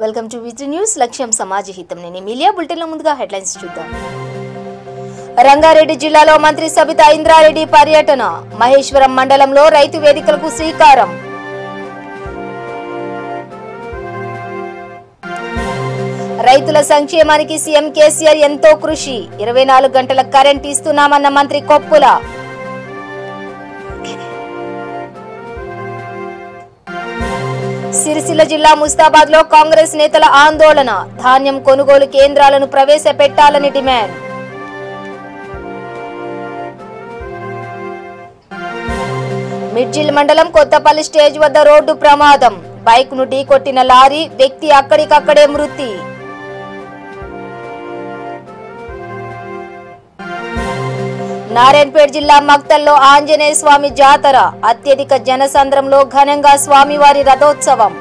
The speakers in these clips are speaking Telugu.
Welcome to VG news. లక్ష్యం సమాజ హితం. నేను మీడియా బులెటిన్ లో ముందుగా హెడ్లైన్స్ చూద్దాం. రంగారెడ్డి జిల్లాలో మంత్రి సబితా ఇంద్రారెడ్డి పర్యటన. మహేశ్వరం మండలంలో రైతు వేదికలకు శ్రీకారం. రైతుల సంక్షేమానికి సీఎం కేసీఆర్ ఎంతో కృషి. 24 గంటల కరెంట్ ఇస్తున్నామన్న మంత్రి కొప్పుల. సిరిసిల్ల జిల్లా ముస్తాబాద్ లో కాంగ్రెస్ నేతల ఆందోళన. ధాన్యం కొనుగోలు కేంద్రాలను ప్రవేశపెట్టాలని డిమాండ్. మిడ్జిల్ మండలం కొత్తపల్లి స్టేజ్ వద్ద రోడ్డు ప్రమాదం. బైక్ ను ఢీకొట్టిన లారీ, వ్యక్తి అక్కడికక్కడే మృతి. నారాయణపేట జిల్లా మక్తల్లో ఆంజనేయ స్వామి జాతర. అత్యధిక జనసంద్రంలో ఘనంగా స్వామివారి రథోత్సవం.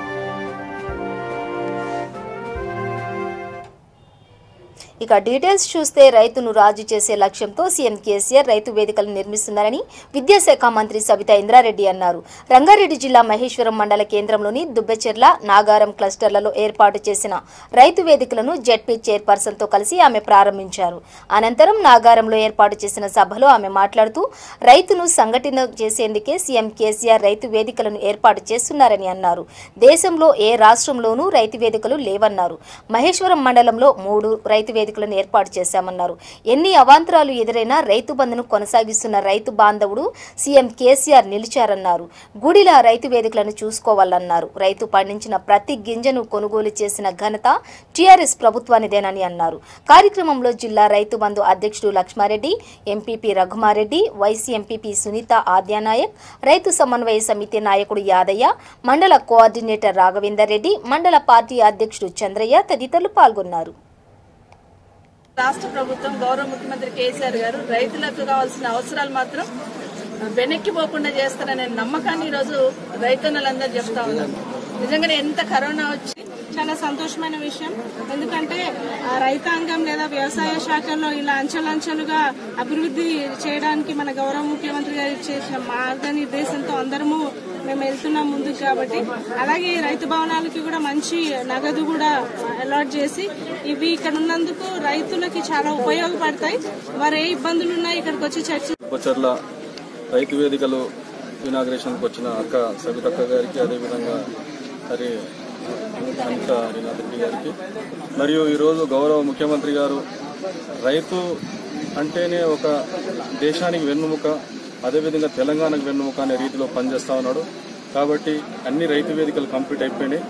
ఇక డీటెయిల్స్ చూస్తే రైతును రాజు చేసే లక్ష్యంతో సీఎం కేసీఆర్ రైతు వేదికలను నిర్మిస్తున్నారని విద్యాశాఖ మంత్రి సబితా ఇంద్రారెడ్డి అన్నారు. రంగారెడ్డి జిల్లా మహేశ్వరం మండల కేంద్రంలోని దుబ్బెచెర్ల, నాగారం క్లస్టర్లలో ఏర్పాటు చేసిన రైతు వేదికలను జెడ్పీ చైర్పర్సన్ తో కలిసి ఆమె ప్రారంభించారు. అనంతరం నాగారంలో ఏర్పాటు చేసిన సభలో ఆమె మాట్లాడుతూ రైతును సంఘటన చేసేందుకే సీఎం కేసీఆర్ రైతు వేదికలను ఏర్పాటు చేస్తున్నారని అన్నారు. దేశంలో ఏ రాష్ట్రంలోనూ రైతు వేదికలు లేవన్నారు. మహేశ్వరం మండలంలో 3 రైతు వేదికలను ఏర్పాటు చేశామన్నారు. ఎన్ని అవాంతరాలు ఎదురైనా రైతు బంధును కొనసాగిస్తున్న రైతు బాంధవుడు సీఎం కేసీఆర్ నిలిచారన్నారు. గుడిల రైతు వేదికలను చూసుకోవాలన్నారు. రైతు పండించిన ప్రతి గింజను కొనుగోలు చేసిన ఘనత టీఆర్ఎస్ ప్రభుత్వానిదేనని అన్నారు. కార్యక్రమంలో జిల్లా రైతు బంధు అధ్యక్షుడు Laxma Reddy, MPP Raghuma Reddy, vice MPP Sunitha Adyanayak, రైతు సమన్వయ సమితి నాయకుడు యాదయ్య, మండల కోఆర్డినేటర్ రాఘవేందర్ రెడ్డి, మండల పార్టీ అధ్యక్షుడు చంద్రయ్య తదితరులు పాల్గొన్నారు. రాష్ట్ర ప్రభుత్వం గౌరవ ముఖ్యమంత్రి కేసీఆర్ గారు రైతులకు కావాల్సిన అవసరాలు మాత్రం వెనక్కిపోకుండా చేస్తారనే నమ్మకాన్ని ఈరోజు రైతన్నలందరూ చెప్తా ఉన్నారు. నిజంగానే ఎంత కరోనా వచ్చి చాలా సంతోషమైన విషయం. ఎందుకంటే రైతాంగం లేదా వ్యవసాయ శాఖలో ఇలా అంచెలంచెలుగా అభివృద్ధి చేయడానికి మన గౌరవ ముఖ్యమంత్రి గారు చేసిన మార్గనిర్దేశంతో అందరము మేము వెళ్తున్నాం ముందుకు. కాబట్టి అలాగే రైతు భవనాలకి కూడా మంచి నగదు కూడా అలాట్ చేసి ఇవి ఇక్కడ ఉన్నందుకు రైతులకి చాలా ఉపయోగపడతాయి. వారు ఏ ఇబ్బందులు ఉన్నాయి ఇక్కడికి వచ్చి చర్చ రైతు వేదికలు ఇనాగ్రేషన్కి వచ్చిన అక్క సబితక్క గారికి, అదేవిధంగా మరి అనిత రెడ్డి గారికి, మరియు ఈరోజు గౌరవ ముఖ్యమంత్రి గారు రైతు అంటేనే ఒక దేశానికి వెన్నుముక, అదేవిధంగా తెలంగాణకు వెన్నుముక అనే రీతిలో పనిచేస్తా ఉన్నాడు. కాబట్టి అన్ని రైతు వేదికలు కంప్లీట్ అయిపోయినాయి.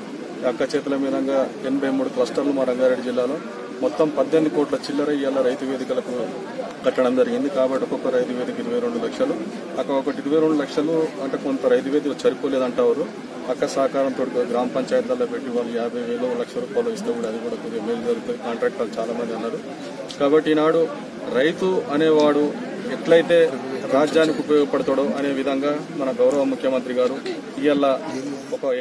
అక్క చేతుల మీదుగా 83 క్లస్టర్లు మా రంగారెడ్డి జిల్లాలో మొత్తం 18 కోట్ల చిల్లర ఇవాళ రైతు వేదికలకు కట్టడం జరిగింది. కాబట్టి ఒక్కొక్క రైతు వేదిక 22 లక్షలు. అక్కడ ఒకటి 22 లక్షలు అంటే కొంత రైతు వేదిక సరిపోలేదంటారు. అక్క సహకారంతో గ్రామ పంచాయతీలలో పెట్టి వాళ్ళు 50,000 1,00,000 రూపాయలు ఇస్తే కూడా అది కూడా కొద్దిగా మేలు జరుగుతుంది. కాంట్రాక్టర్లు చాలా మంది అన్నారు. కాబట్టి ఈనాడు రైతు అనేవాడు ఎట్లయితే రాజ్యానికి ఉపయోగపడతాడో అనే విధంగా మన గౌరవ ముఖ్యమంత్రి గారు ఇవాళ ఒక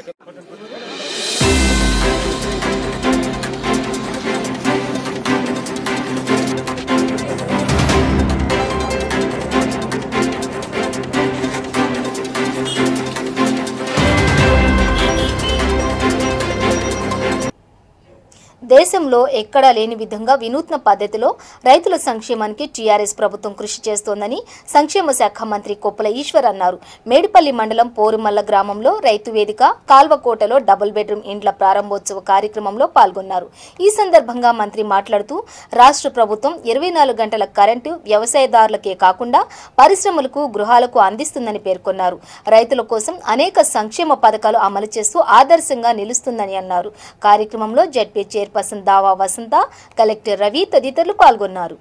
దేశంలో ఎక్కడా లేని విధంగా వినూత్న పద్ధతిలో రైతుల సంక్షేమానికి టీఆర్ఎస్ ప్రభుత్వం కృషి చేస్తోందని సంక్షేమ శాఖ మంత్రి కొప్పుల ఈశ్వర్ అన్నారు. మేడిపల్లి మండలం పోరుమల్ల గ్రామంలో రైతు వేదిక, కాల్వకోటలో డబుల్ బెడ్రూమ్ ఇండ్ల ప్రారంభోత్సవ కార్యక్రమంలో పాల్గొన్నారు. ఈ సందర్భంగా మంత్రి మాట్లాడుతూ రాష్ట్ర ప్రభుత్వం 24 గంటల కరెంటు వ్యవసాయదారులకే కాకుండా పరిశ్రమలకు, గృహాలకు అందిస్తుందని పేర్కొన్నారు. రైతుల కోసం అనేక సంక్షేమ పథకాలు అమలు చేస్తూ ఆదర్శంగా నిలుస్తుందని అన్నారు. కార్యక్రమంలో జెడ్పీ చైర్పర్సన్ దావా వసంత, కలెక్టర్ రవి తదితరులు పాల్గొన్నారు.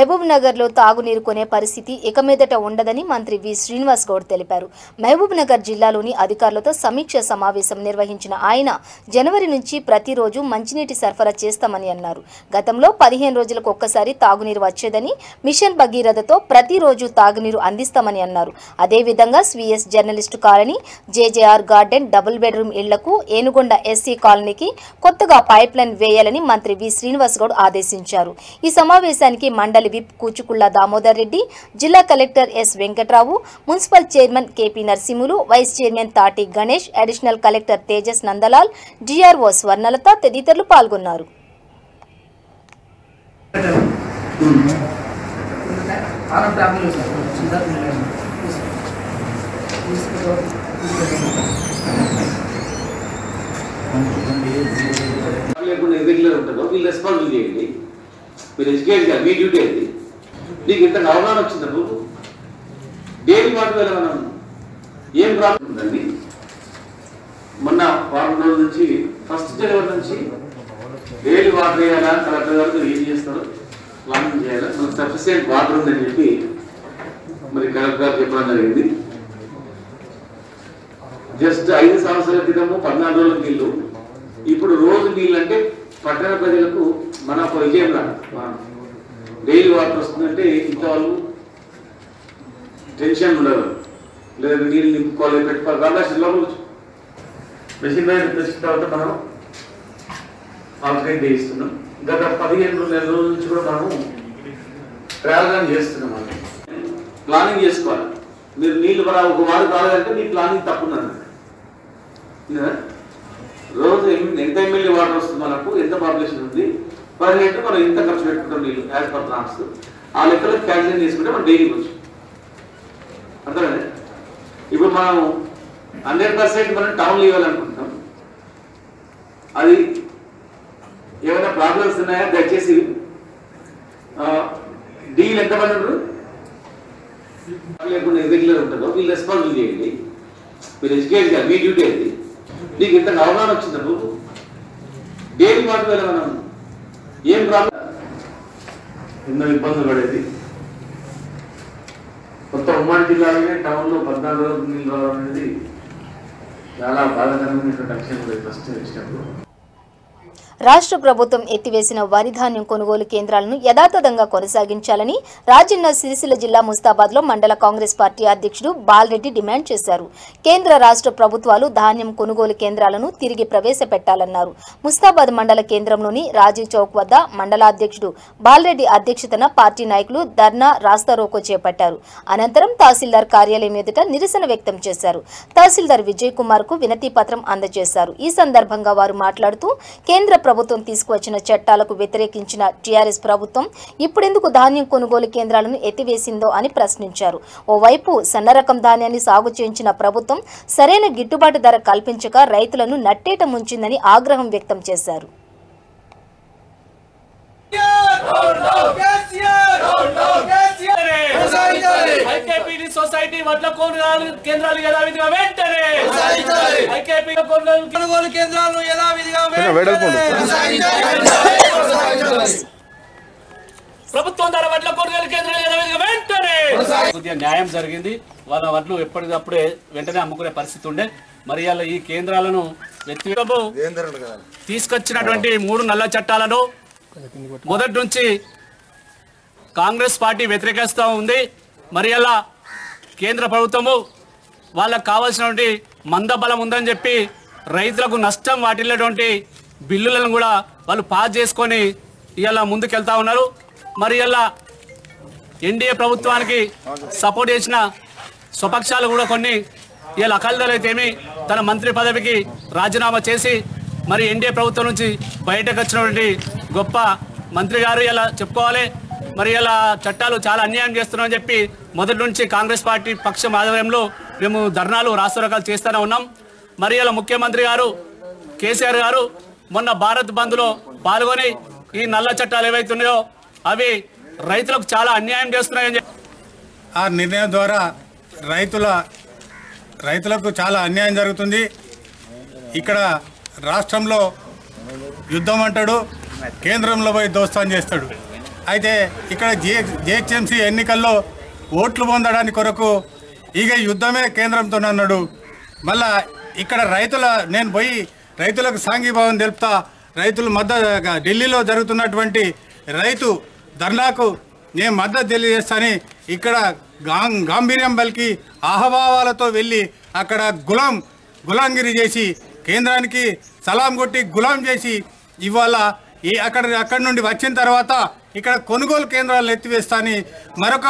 మహబూబ్ నగర్లో తాగునీరు కొనే పరిస్థితి ఇక మీదట ఉండదని మంత్రి వి శ్రీనివాస్ గౌడ్ తెలిపారు. మహబూబ్ నగర్ జిల్లాలోని అధికారులతో సమీక్ష సమావేశం నిర్వహించిన ఆయన జనవరి నుంచి ప్రతిరోజు మంచినీటి సరఫరా చేస్తామని అన్నారు. గతంలో 15 రోజులకు ఒక్కసారి తాగునీరు వచ్చేదని, మిషన్ భగీరథతో ప్రతిరోజు తాగునీరు అందిస్తామని అన్నారు. అదేవిధంగా స్వీఎస్ journalist colony, JJR garden double bedroom ఇళ్లకు, ఏనుగొండ ఎస్సీ కాలనీకి కొత్తగా పైప్ లైన్ వేయాలని మంత్రి వి శ్రీనివాస్ గౌడ్ ఆదేశించారు. ఈ సమావేశానికి మండలి విప్ కూచుకుళ్ల దామోదర్ రెడ్డి, జిల్లా collector S Venkatrao, municipal chairman KP Narasimhulu, vice chairman Tati Ganesh, additional collector Tejas Nandlal, DRO Swarnalatha తదితరులు పాల్గొన్నారు. మీరు ఎడ్యుకేట్ చేయాలి, మీ డ్యూటీ అది. నీకు ఇంత అవగాహన వచ్చినప్పుడు డైలీ వాటర్ వల్ల మనం ఏం ప్రాబ్లం ఉందండి. మొన్న వారం రోజుల నుంచి ఫస్ట్ జనవరి నుంచి డైలీ వాటర్ వేయాలా, కలెక్టర్ గారు ఏం చేస్తారు ప్లానింగ్ చేయాలా, మనకు సఫిషియెంట్ వాటర్ ఉందని చెప్పి మరి కలెక్టర్ గారు చెప్పడం జరిగింది. జస్ట్ 5 సంవత్సరాల క్రితము 14 రోజుల నీళ్లు, ఇప్పుడు రోజు నీళ్ళు అంటే పట్టణ ప్రజలకు మన విజయం డైలీ వాటర్ వస్తుందంటే ఇంత వాళ్ళు టెన్షన్ ఉండదు. లేదా నీళ్ళు నింపుకోవాలి, పెట్టుకోవాలి కాబట్టి లోపల మెషిన్ తెచ్చిన తర్వాత మనం ఆల్టర్నేట్ చేయిస్తున్నాం. గత 15 నెలల రోజుల నుంచి కూడా మనం ట్రావెల్ చేస్తున్నాం. ప్లానింగ్ చేసుకోవాలి. మీరు నీళ్ళు ఒక వారు కావాలంటే మీ ప్లానింగ్ తప్పుందన్న. రోజు ఎంత ఎమ్మెల్యే వాటర్ వస్తుంది, మనకు ఎంత పాపులేషన్ ఉంది, పర్ హెడ్ మనం ఎంత ఖర్చు పెట్టుకుంటాం నీళ్ళు యాజ్ పర్ ప్లాన్స్, ఆ లెక్కలో క్యాల్కులేట్ చేసుకుంటే మనం డైలీ వచ్చు. అర్థమైంది. ఇప్పుడు మనం 100% మనం టౌన్లో ఇవ్వాలనుకుంటున్నాం. అది ఏమైనా ప్రాబ్లమ్స్ ఉన్నాయా దయచేసి డీల్ ఎంతమంది ఉండరు లేకుండా ఇర్రెగ్యులర్ ఉంటుందో వీళ్ళు రెస్పాన్సిబుల్ చేయండి. మీరు ఎడ్యుకేట్ చేయాలి, మీ డ్యూటీ అది. నీకు ఇంత అవగాహన వచ్చినప్పుడు డైలీ వాటర్ వల్ల మనం ఏం ప్రాబ్లం, ఎన్నో ఇబ్బందులు పడేది. కొత్త ఉమ్మడి జిల్లాలోనే టౌన్లో 14 రోజులు నీళ్ళు రావడం అనేది చాలా బాధాకరమైనటువంటి విషయం ఫస్ట్ వచ్చినప్పుడు. రాష్ట్ర ప్రభుత్వం ఎత్తివేసిన వరి ధాన్యం కొనుగోలు కేంద్రాలను యథాతథంగా కొనసాగించాలని రాజన్న సిరిసిల్ల జిల్లా ముస్తాబాద్లో మండల కాంగ్రెస్ పార్టీ అధ్యక్షుడు బాలరెడ్డి డిమాండ్ చేశారు. కేంద్ర రాష్ట్ర ప్రభుత్వాలు ధాన్యం కొనుగోలు కేంద్రాలను తిరిగి ప్రవేశపెట్టాలన్నారు. ముస్తాబాద్ మండల కేంద్రంలోని రాజీవ్ చౌక్ వద్ద మండల అధ్యక్షుడు బాలరెడ్డి అధ్యక్షతన పార్టీ నాయకులు ధర్నా రాస్తారోకో చేపట్టారు. అనంతరం తహసీల్దార్ కార్యాలయం ఎదుట నిరసన వ్యక్తం చేశారు. తహసీల్దార్ విజయ్ కుమార్ కు వినతి పత్రం అందజేశారు. ఈ సందర్భంగా వారు మాట్లాడుతూ కేంద్ర ప్రభుత్వం తీసుకువచ్చిన చట్టాలకు వ్యతిరేకించిన టీఆర్ఎస్ ప్రభుత్వం ఇప్పుడెందుకు ధాన్యం కొనుగోలు కేంద్రాలను ఎత్తివేసిందో అని ప్రశ్నించారు. ఓవైపు సన్నరకం ధాన్యాన్ని సాగు చేయించిన ప్రభుత్వం సరైన గిట్టుబాటు ధర కల్పించక రైతులను నట్టేట ముంచిందని ఆగ్రహం వ్యక్తం చేశారు. సొసైటీ వడ్ల కొనుగోలు కేంద్రాలు యథావిధిగా వెంటనే కొనుగోలు కేంద్రాలను యథావిధిగా ప్రభుత్వం ద్వారా వడ్ల కొనుగోలు కేంద్రాలు యథావిధిగా వెంటనే కొద్దిగా న్యాయం జరిగింది. వాళ్ళ వడ్లు ఎప్పటికప్పుడే వెంటనే అమ్ముకునే పరిస్థితి ఉండే. మరి అలా ఈ కేంద్రాలను తీసుకొచ్చినటువంటి 3 నల్ల చట్టాలను మొదటి నుంచి కాంగ్రెస్ పార్టీ వ్యతిరేకిస్తూ ఉంది. మరి అలా కేంద్ర ప్రభుత్వము వాళ్ళకు కావాల్సినటువంటి మందబలం ఉందని చెప్పి రైతులకు నష్టం వాటిల్లేటువంటి బిల్లులను కూడా వాళ్ళు పాస్ చేసుకొని ఇలా ముందుకెళ్తా ఉన్నారు. మరి ఇలా ఎన్డీఏ ప్రభుత్వానికి సపోర్ట్ చేసిన స్వపక్షాలు కూడా కొన్ని ఇలా అకాలీదళ్ అయితేమి తన మంత్రి పదవికి రాజీనామా చేసి మరి ఎన్డీఏ ప్రభుత్వం నుంచి బయటకు వచ్చినటువంటి గొప్ప మంత్రి గారు ఇలా చెప్పుకోవాలి. మరి ఇలా చట్టాలు చాలా అన్యాయం చేస్తున్నామని చెప్పి మొదటి నుంచి కాంగ్రెస్ పార్టీ పక్షం ఆధ్వర్యంలో మేము ధర్నాలు రాస్తారోకాలు చేస్తూనే ఉన్నాం. మరి ఇలా ముఖ్యమంత్రి గారు కేసీఆర్ గారు మొన్న భారత్ బంద్లో పాల్గొని ఈ నల్ల చట్టాలు ఏవైతున్నాయో అవి రైతులకు చాలా అన్యాయం చేస్తున్నాయని చెప్పి ఆ నిర్ణయం ద్వారా రైతులకు చాలా అన్యాయం జరుగుతుంది. ఇక్కడ రాష్ట్రంలో యుద్ధం అంటాడు, కేంద్రంలో పోయి దోస్తాన్ చేస్తాడు. అయితే ఇక్కడ జిహెచ్ఎంసీ ఎన్నికల్లో ఓట్లు పొందడానికి కొరకు ఇక యుద్ధమే కేంద్రంతో అన్నాడు. మళ్ళా ఇక్కడ నేను పోయి రైతులకు సాంఘీభావం తెలుపుతా, రైతుల మద్దతు ఢిల్లీలో జరుగుతున్నటువంటి రైతు ధర్నాకు నేను మద్దతు తెలియజేస్తానని ఇక్కడ గాంభీర్యం పలికి ఆహభావాలతో వెళ్ళి అక్కడ గులాంగిరి చేసి కేంద్రానికి సలాం కొట్టి గులాం చేసి ఇవాళ అక్కడి నుండి వచ్చిన తర్వాత ఇక్కడ కొనుగోలు కేంద్రాలు ఎత్తివేస్తానని మరొక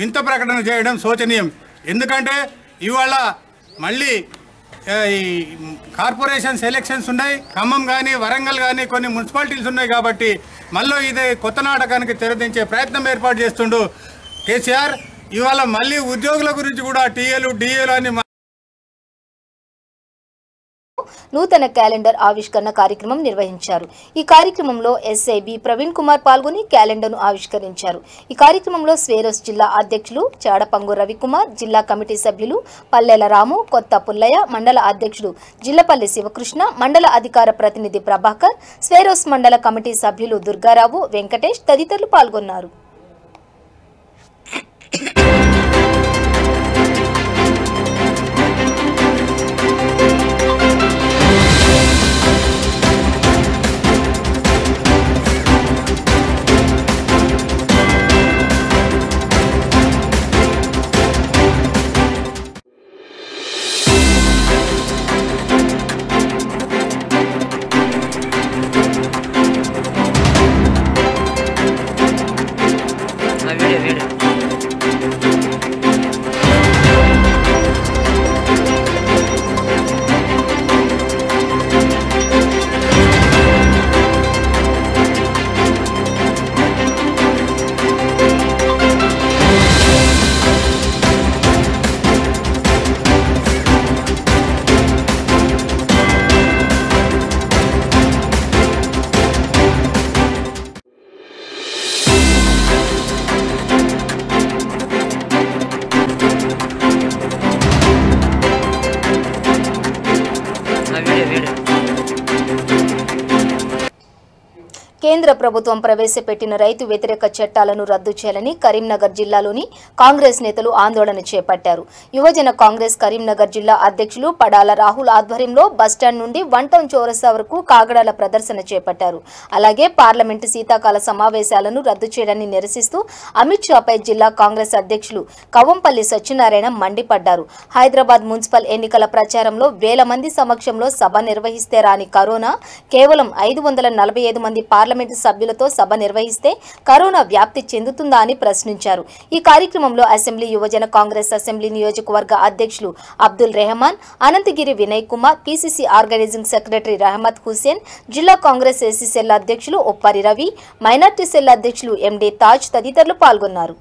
వింత ప్రకటన చేయడం శోచనీయం. ఎందుకంటే ఇవాళ మళ్ళీ ఈ కార్పొరేషన్స్ ఎలక్షన్స్ ఉన్నాయి, ఖమ్మం కానీ వరంగల్ కానీ కొన్ని మున్సిపాలిటీస్ ఉన్నాయి కాబట్టి మళ్ళీ ఇదే కొత్త నాటకానికి తెరదించే ప్రయత్నం ఏర్పాటు చేస్తుండు కేసీఆర్. ఇవాళ మళ్ళీ ఉద్యోగుల గురించి కూడా టీఏలు డిఏలు అని నూతన క్యాలెండర్ ఆవిష్కరణ కార్యక్రమం నిర్వహించారు. ఈ కార్యక్రమంలో ఎస్ఐ బి ప్రవీణ్ కుమార్ పాల్గొని క్యాలెండర్ను ఆవిష్కరించారు. ఈ కార్యక్రమంలో స్వేరోస్ జిల్లా అధ్యక్షులు చాడపంగు రవికుమార్, జిల్లా కమిటీ సభ్యులు పల్లెల రాము, కొత్త పుల్లయ్య, మండల అధ్యక్షుడు జిల్లపల్లి శివకృష్ణ, మండల అధికార ప్రతినిధి ప్రభాకర్, స్వేరోస్ మండల కమిటీ సభ్యులు దుర్గారావు, వెంకటేష్ తదితరులు పాల్గొన్నారు. కేంద్ర ప్రభుత్వం ప్రవేశపెట్టిన రైతు వ్యతిరేక చట్టాలను రద్దు చేయాలని కరీంనగర్ జిల్లాలోని కాంగ్రెస్ నేతలు ఆందోళన చేపట్టారు. యువజన కాంగ్రెస్ కరీంనగర్ జిల్లా అధ్యక్షులు పడాల రాహుల్ ఆధ్వర్యంలో బస్టాండ్ నుండి 1 టౌన్ చౌరస్తా వరకు కాగడాల ప్రదర్శన చేపట్టారు. అలాగే పార్లమెంటు శీతాకాల సమావేశాలను రద్దు చేయడాన్ని నిరసిస్తూ అమిత్ షాపై జిల్లా కాంగ్రెస్ అధ్యక్షులు కవంపల్లి సత్యనారాయణ మండిపడ్డారు. హైదరాబాద్ మున్సిపల్ ఎన్నికల ప్రచారంలో వేల మంది సమక్షంలో సభ నిర్వహిస్తే రాని కరోనా కేవలం 545 మంది పార్లమెంటు సభ్యులతో సభ నిర్వహిస్తే కరోనా వ్యాప్తి చెందుతుందా అని ప్రశ్నించారు. ఈ కార్యక్రమంలో అసెంబ్లీ యువజన కాంగ్రెస్ అసెంబ్లీ నియోజకవర్గ అధ్యక్షులు Abdul Rehman, Anantagiri Vinay Kumar, PCC organising secretary Rahmat Hussain, జిల్లా కాంగ్రెస్ ఎస్సీ సెల్ అధ్యక్షులు ఒప్పరి రవి, మైనార్టీ సెల్ అధ్యక్షులు ఎండి తాజ్ తదితరులు పాల్గొన్నారు.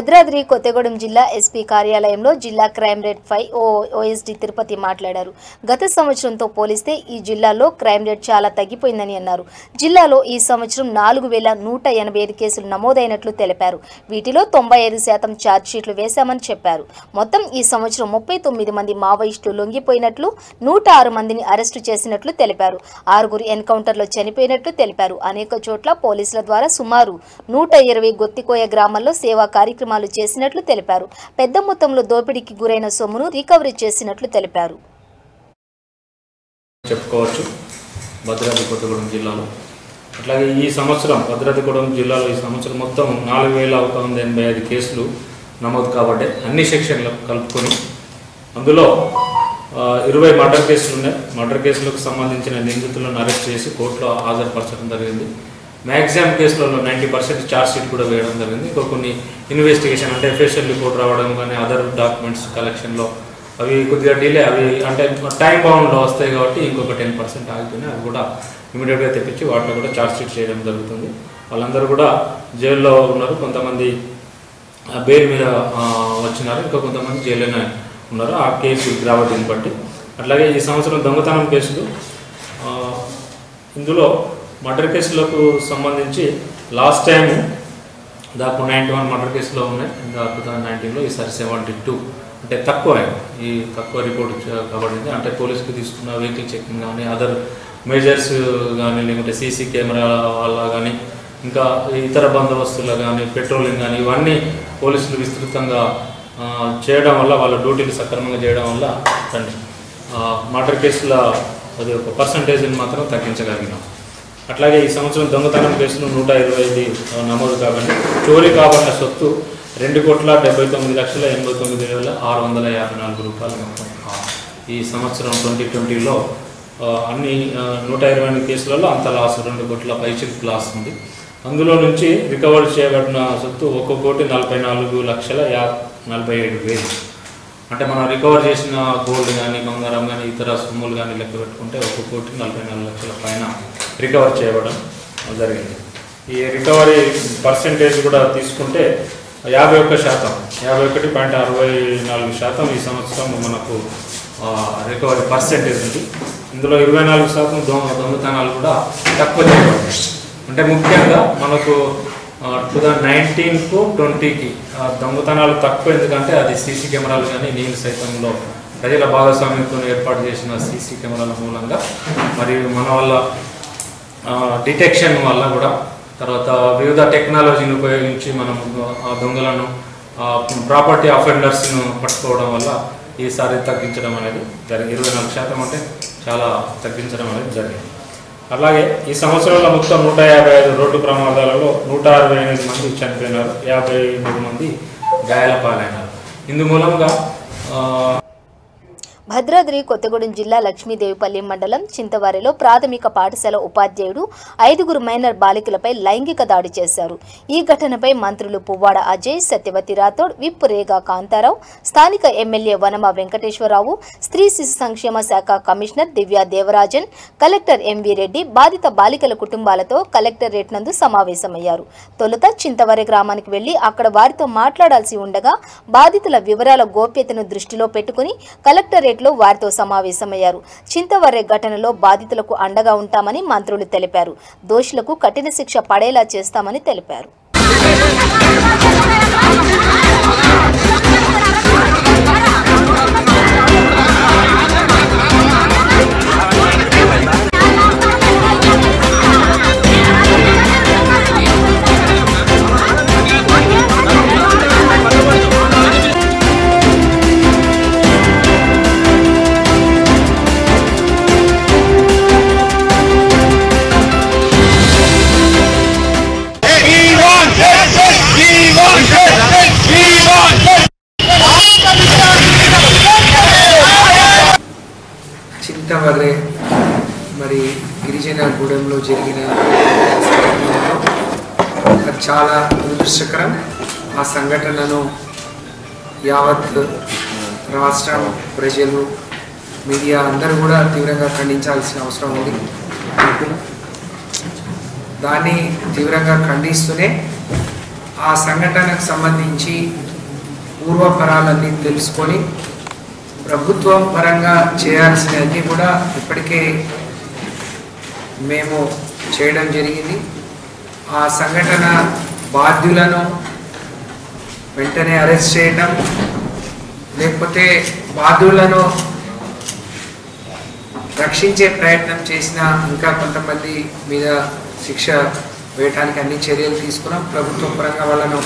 భద్రాద్రి కొత్తగూడెం జిల్లా ఎస్పీ కార్యాలయంలో జిల్లా క్రైమ్ రేట్ 5 ఓఎస్డీ తిరుపతి మాట్లాడారు. గత సంవత్సరంతో పోలిస్తే ఈ జిల్లాలో క్రైమ్ రేట్ చాలా తగ్గిపోయిందని అన్నారు. జిల్లాలో ఈ సంవత్సరం 4185 కేసులు నమోదైనట్లు తెలిపారు. వీటిలో 95% ఛార్జ్షీట్లు వేశామని చెప్పారు. మొత్తం ఈ సంవత్సరం 39 మంది మావోయిస్టులు లొంగిపోయినట్లు, 106 మందిని అరెస్టు చేసినట్లు తెలిపారు. 6 ఎన్కౌంటర్లో చనిపోయినట్లు తెలిపారు. అనేక చోట్ల పోలీసుల ద్వారా సుమారు 120 గొత్తికోయ గ్రామాల్లో సేవా కార్యక్రమాలు చేసినట్లు తెలిపారు. పెద్ద మొత్తంలో దోపిడీకి గురైన సొమ్మును రికవరీ చేసినట్లు తెలిపారు. చెప్పుకోవచ్చు భద్రాద్రి కొత్తగూడెం జిల్లాలో. అట్లాగే ఈ సంవత్సరం భద్రాద్రి కొత్తగూడెం జిల్లాలో ఈ సంవత్సరం మొత్తం 4185 కేసులు నమోదు కాబట్టి అన్ని సెక్షన్లు కలుపుకొని అందులో 20 మర్డర్ కేసులు ఉన్నాయి. మర్డర్ కేసులకు సంబంధించిన నిందితులను అరెస్ట్ చేసి కోర్టులో హాజరుపరచడం జరిగింది. మ్యాక్సిమం కేసులలో 90% ఛార్జ్షీట్ కూడా వేయడం జరిగింది. ఇంకా కొన్ని ఇన్వెస్టిగేషన్ అంటే ఎఫ్ఎస్ఎల్ రిపోర్ట్ రావడం కానీ అదర్ డాక్యుమెంట్స్ కలెక్షన్లో అవి కొద్దిగా డిలే, అవి అంటే టైం బౌండ్లో వస్తాయి కాబట్టి ఇంకొక 10% ఆగిపోయినాయి. అవి కూడా ఇమీడియట్గా తెప్పించి వాటిలో కూడా ఛార్జ్షీట్ చేయడం జరుగుతుంది. వాళ్ళందరూ కూడా జైల్లో ఉన్నారు. కొంతమంది బెయిల్ మీద వచ్చినారు, ఇంకా కొంతమంది జైల్లోనే ఉన్నారు ఆ కేసు గ్రావటిని బట్టి. అట్లాగే ఈ సంవత్సరం దొంగతనం కేసులు, ఇందులో మర్డర్ కేసులకు సంబంధించి లాస్ట్ టైం దాదాపు 91 మర్డర్ కేసులో ఉన్నాయి. ఇంకా 2019లో ఈసారి 72, అంటే తక్కువ, ఈ తక్కువ రిపోర్ట్ కాబడింది. అంటే పోలీసుకు తీసుకున్న వెహికల్ చెకింగ్ కానీ అదర్ మేజర్స్ కానీ లేకుంటే సీసీ కెమెరా వల్ల కానీ ఇంకా ఇతర బందోబస్తులు కానీ పెట్రోలింగ్ కానీ ఇవన్నీ పోలీసులు విస్తృతంగా చేయడం వల్ల, వాళ్ళ డ్యూటీలు సక్రమంగా చేయడం వల్ల మర్డర్ కేసుల అది ఒక పర్సంటేజ్ని మాత్రం తగ్గించగలిగినాం. అట్లాగే ఈ సంవత్సరం దొంగతనం కేసులు 125 నమోదు కాబట్టి చోరీ కాబడిన సొత్తు 2,79,89,654 రూపాయలు మొత్తం. ఈ సంవత్సరం 2020లో అన్ని 120 కేసులలో అంత లాస్ 2 కోట్ల పైచిలకు లాస్ ఉంది. అందులో నుంచి రికవర్ చేయబడిన సొత్తు 1,44,47,000. అంటే మనం రికవర్ చేసిన గోల్డ్ కానీ బంగారం కానీ ఇతర సొమ్ములు కానీ లెక్క పెట్టుకుంటే 1,44,00,000 పైన రికవర్ చేయడం జరిగింది. ఈ రికవరీ పర్సెంటేజ్ కూడా తీసుకుంటే 51.64% ఈ సంవత్సరం మనకు రికవరీ పర్సెంటేజ్ ఉంది. ఇందులో 24% దొంగతనాలు కూడా తక్కువ చేయబడ్డాయి. అంటే ముఖ్యంగా మనకు 2019కు 20కి దొంగతనాలు తక్కువ. ఎందుకంటే అది సీసీ కెమెరాలు కానీ నేను సైతంలో ప్రజల భాగస్వామ్యంతో ఏర్పాటు చేసిన సీసీ కెమెరాల మూలంగా మరియు మన వల్ల డిటెక్షన్ వల్ల కూడా, తర్వాత వివిధ టెక్నాలజీని ఉపయోగించి మనం ఆ దొంగలను ప్రాపర్టీ అఫెండర్స్ను పట్టుకోవడం వల్ల ఈసారి తగ్గించడం అనేది జరిగింది. 24% అంటే చాలా తగ్గించడం అనేది జరిగింది. అలాగే ఈ సంవత్సరంలో మొత్తం 155 రోడ్డు ప్రమాదాలలో 168 మంది చనిపోయినారు, 53 మంది గాయాల పాలైనారు. ఇందు మూలంగా భద్రాద్రి కొత్తగూడెం జిల్లా లక్ష్మీదేవిపల్లి మండలం చింతవారిలో ప్రాథమిక పాఠశాల ఉపాధ్యాయుడు 5 మైనర్ బాలికలపై లైంగిక దాడి చేశారు. ఈ ఘటనపై మంత్రులు పువ్వాడ అజయ్, సత్యవతి రాథోడ్, విప్ రేగా కాంతారావు, స్థానిక ఎమ్మెల్యే వనమ వెంకటేశ్వరరావు, స్త్రీ శిశు సంక్షేమ శాఖ commissioner Divya Devarajan, collector MV Reddy బాధిత బాలికల కుటుంబాలతో కలెక్టరేట్ నందు సమావేశమయ్యారు. తొలుత చింతవారి గ్రామానికి వెళ్లి అక్కడ వారితో మాట్లాడాల్సి ఉండగా బాధితుల వివరాల గోప్యతను దృష్టిలో పెట్టుకుని కలెక్టరేట్ వారితో సమావేశమయ్యారు. చింతవర్రె ఘటనలో బాధితులకు అండగా ఉంటామని మంత్రులు తెలిపారు. దోషులకు కఠిన శిక్ష పడేలా చేస్తామని తెలిపారు. చింతవర్రె మరి గిరిజన గూడెంలో జరిగిన చాలా దురదృష్టకరం. ఆ సంఘటనను యావత్ రాష్ట్రం, ప్రజలు, మీడియా అందరూ కూడా తీవ్రంగా ఖండించాల్సిన అవసరం ఉంది. దాన్ని తీవ్రంగా ఖండిస్తూనే ఆ సంఘటనకు సంబంధించి పూర్వపరాలన్నీ తెలుసుకొని ప్రభుత్వం పరంగా చేయాల్సినవన్నీ కూడా ఇప్పటికే మేము చేయడం జరిగింది. ఆ సంఘటన బాధ్యులను వెంటనే అరెస్ట్ చేయడం, లేకపోతే బాధ్యులను రక్షించే ప్రయత్నం చేసిన ఇంకా కొంతమంది మీద శిక్ష వేయడానికి అన్ని చర్యలు తీసుకున్నాం. ప్రభుత్వం పరంగా వాళ్ళను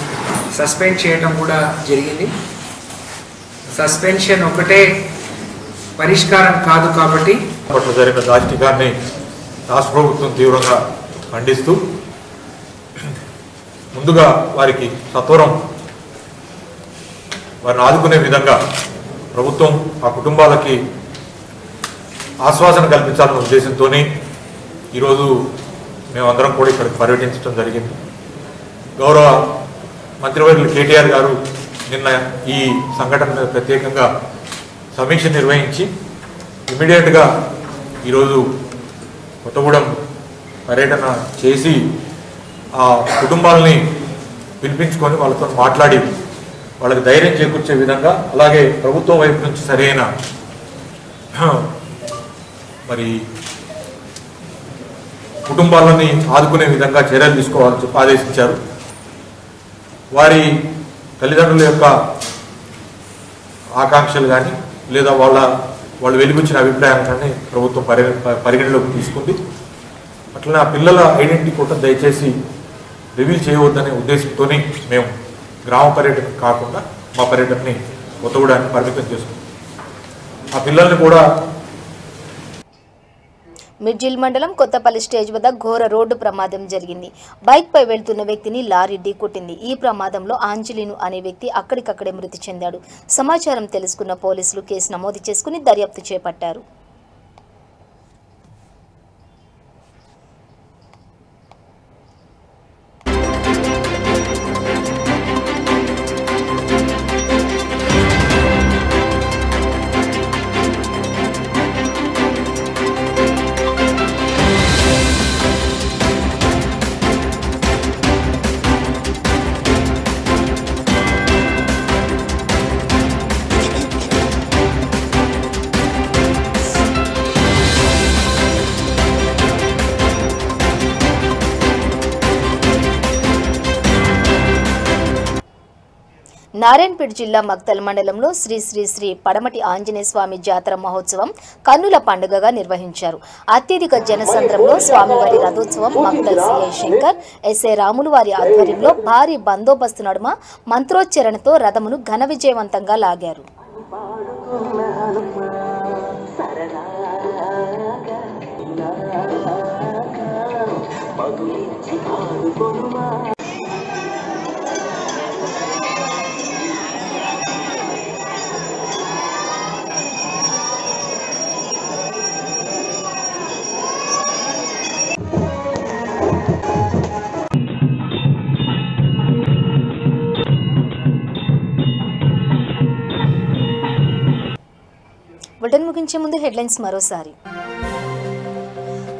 సస్పెండ్ చేయడం కూడా జరిగింది. సస్పెన్షన్ ఒకటే పరిష్కారం కాదు కాబట్టి పట్ల జరిగిన దాష్టికాన్ని రాష్ట్ర ప్రభుత్వం తీవ్రంగా ఖండిస్తూ ముందుగా వారికి సత్వరం వారిని ఆదుకునే విధంగా ప్రభుత్వం ఆ కుటుంబాలకి ఆశ్వాసన కల్పించాలన్న ఉద్దేశంతో ఈరోజు మేమందరం కూడా ఇక్కడికి పర్యటించడం జరిగింది. గౌరవ మంత్రివర్యులు కేటీఆర్ గారు నిన్న ఈ సంఘటన మీద ప్రత్యేకంగా సమీక్ష నిర్వహించి ఇమీడియట్గా ఈరోజు కొత్తగూడెం పర్యటన చేసి ఆ కుటుంబాలని పిలిపించుకొని వాళ్ళతో మాట్లాడి వాళ్ళకి ధైర్యం చేకూర్చే విధంగా, అలాగే ప్రభుత్వం వైపు నుంచి సరైన మరి కుటుంబాలని ఆదుకునే విధంగా చర్యలు తీసుకోవాలని చెప్పి ఆదేశించారు. వారి తల్లిదండ్రుల యొక్క ఆకాంక్షలు కానీ లేదా వాళ్ళు వెలిబుచ్చిన అభిప్రాయాలు కానీ ప్రభుత్వం పరిగణలోకి తీసుకుంది. అట్లనే ఆ పిల్లల ఐడెంటిటీ కూడా దయచేసి రివీల్ చేయవద్దనే ఉద్దేశంతో మేము గ్రామ పర్యటన కాకుండా మా పర్యటనని కొత్తగూడెంకి పరిమితం చేసుకుంటాం. ఆ పిల్లల్ని కూడా మిడ్జిల్ మండలం కొత్తపల్లి స్టేజ్ వద్ద ఘోర రోడ్డు ప్రమాదం జరిగింది. బైక్ పై వెళ్తున్న వ్యక్తిని లారీ ఢీకొట్టింది. ఈ ప్రమాదంలో ఆంజలిను అనే వ్యక్తి అక్కడికక్కడే మృతి చెందాడు. సమాచారం తెలుసుకున్న పోలీసులు కేసు నమోదు చేసుకుని దర్యాప్తు చేపట్టారు. నారాయణపేట జిల్లా మక్తల్ మండలంలో శ్రీ శ్రీ శ్రీ పడమటి ఆంజనేయ స్వామి జాతర మహోత్సవం కన్నుల పండుగగా నిర్వహించారు. అత్యధిక జనసంద్రంలో స్వామివారి రథోత్సవం మక్తల్ సిఐ శంకర్, ఎస్ఐ రాములు వారి ఆధ్వర్యంలో భారీ బందోబస్తు నడుమ మంత్రోచ్చరణతో రథమును ఘన విజయవంతంగా లాగారు. బులెటిన్ ముగించే ముందు హెడ్లైన్స్ మరోసారి.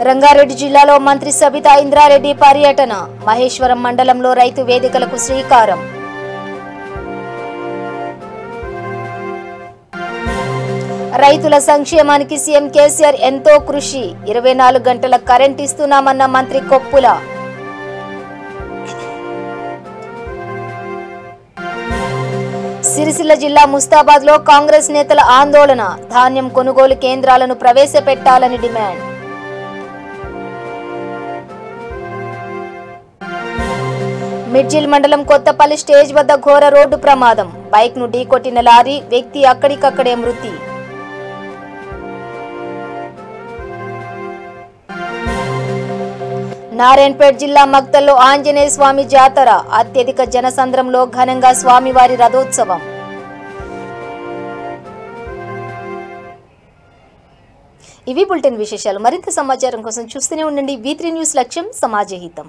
రంగారెడ్డి జిల్లాలో మంత్రి సబితా ఇంద్రారెడ్డి పర్యటన, మహేశ్వరం మండలంలో రైతు వేదికలకు శ్రీకారం. రైతుల సంక్షేమానికి సీఎం కేసీఆర్ ఎంతో కృషి, 24 గంటల కరెంట్ ఇస్తున్నామన్న మంత్రి కొప్పుల. సిరిసిల్ల జిల్లా ముస్తాబాద్ లో కాంగ్రెస్ నేతల ఆందోళన, ధాన్యం కొనుగోలు కేంద్రాలను ప్రవేశపెట్టాలని డిమాండ్. మిడ్జిల్ మండలం కొత్తపల్లి స్టేజ్ వద్ద ఘోర రోడ్డు ప్రమాదం, బైక్ ను ఢీకొట్టిన లారీ, వ్యక్తి అక్కడికక్కడే మృతి. నారాయణపేట జిల్లా మక్తల్లో ఆంజనేయ స్వామి జాతర, అత్యధిక జనసంద్రంలో ఘనంగా స్వామివారి రథోత్సవం. ఇవి బులెటిన్ విశేషాలు. మరింత సమాచారం కోసం చూస్తూనే ఉండండి V3 న్యూస్, లక్ష్యం సమాజహితం.